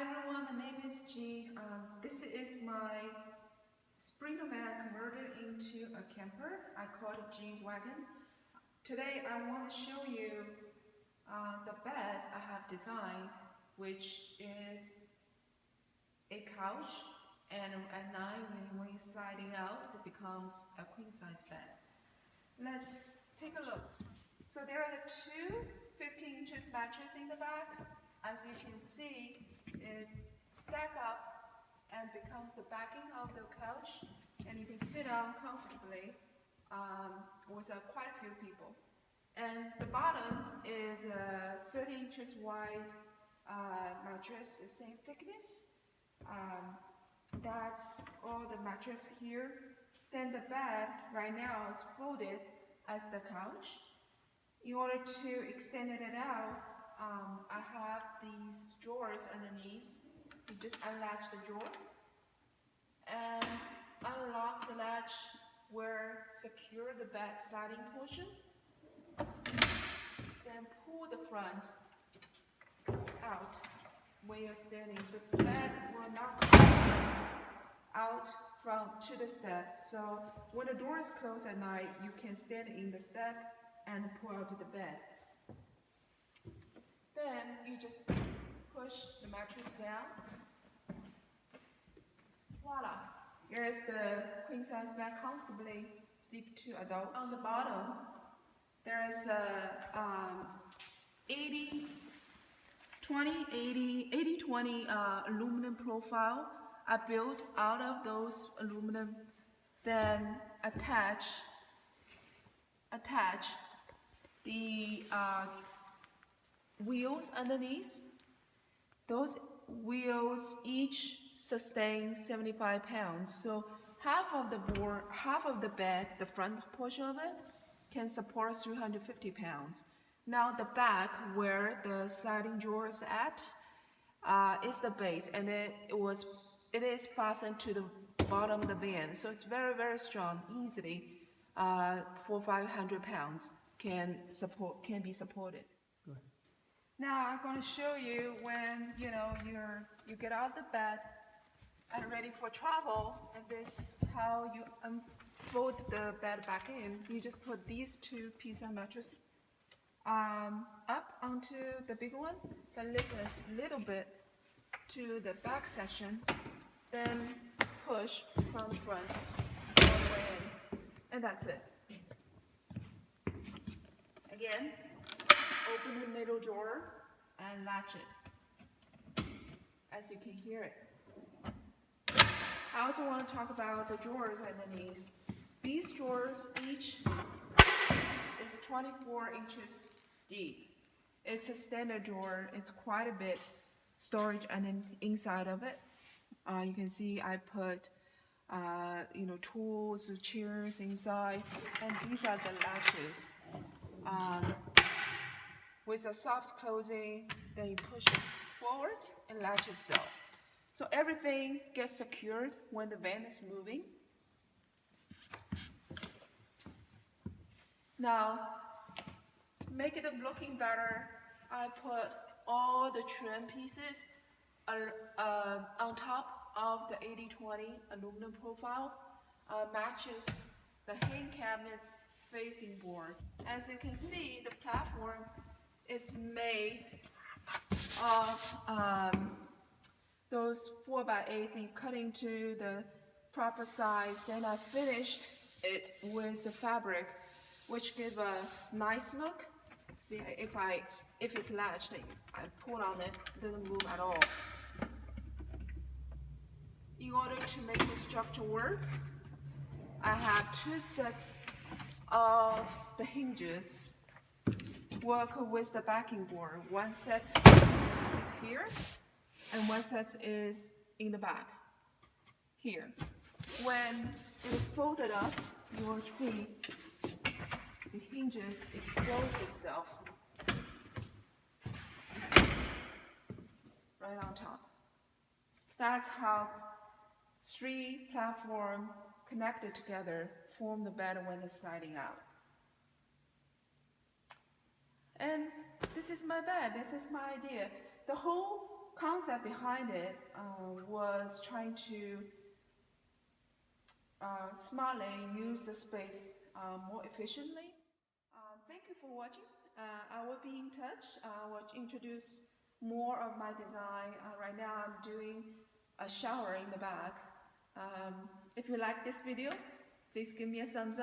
Hi everyone, my name is G. This is my Sprinter van converted into a camper. I call it G-Wagon. Today I want to show you the bed I have designed, which is a couch, and at night when you're sliding out, it becomes a queen size bed. Let's take a look. So there are the two 15 inches mattresses in the back. As you can see, it stacks up and becomes the backing of the couch, and you can sit down comfortably with quite a few people. And the bottom is a 30 inches wide mattress, the same thickness. That's all the mattress here. Then the bed right now is folded as the couch. In order to extend it out, I have these drawers underneath. You just unlatch the drawer and unlock the latch where secure the bed sliding portion. Then pull the front out when you're standing. The bed will not come out to the step. So when the door is closed at night, you can stand in the step and pull out the bed. Then you just push the mattress down. Voila! Here's the queen size bed, comfortably sleep 2 adults. On the bottom, there is a 80-20 aluminum profile. I built out of those aluminum, then attach the wheels underneath. Those wheels each sustain 75 pounds. So half of the bed, the front portion of it, can support 350 pounds. Now the back, where the sliding drawer is at, is the base, and it is fastened to the bottom of the van. So it's very, very strong, easily 400-500 pounds can be supported. Go ahead. Now I'm going to show you when you get out of the bed and ready for travel, and this how you unfold the bed back in. You just put these two pieces of mattress up onto the big one, but lift a little bit to the back section, then push from the front all the way in, and that's it. Again, open the middle drawer and latch it, as you can hear it. I also want to talk about the drawers underneath. These drawers each is 24 inches deep. It's a standard drawer. It's quite a bit storage and inside of it. You can see I put tools, chairs inside, and these are the latches. With a soft closing, then you push it forward and latch itself. So everything gets secured when the van is moving. Now, make it looking better, I put all the trim pieces on top of the 80-20 aluminum profile, matches the hang cabinet's facing board. As you can see, the platform is made of those 4x8 thing cut into the proper size. Then I finished it with the fabric, which give a nice look. See, if it's latched, I pull on it, it doesn't move at all. In order to make the structure work, I have two sets of the hinges work with the backing board. One set is here, and one set is in the back here. When it is folded up, you will see the hinges expose itself right on top. That's how three platforms connected together form the bed when it's sliding out. And this is my bed. This is my idea. The whole concept behind it was trying to smartly use the space more efficiently. Thank you for watching. I will be in touch. I will introduce more of my design. Right now I'm doing a shower in the back. If you like this video, please give me a thumbs up.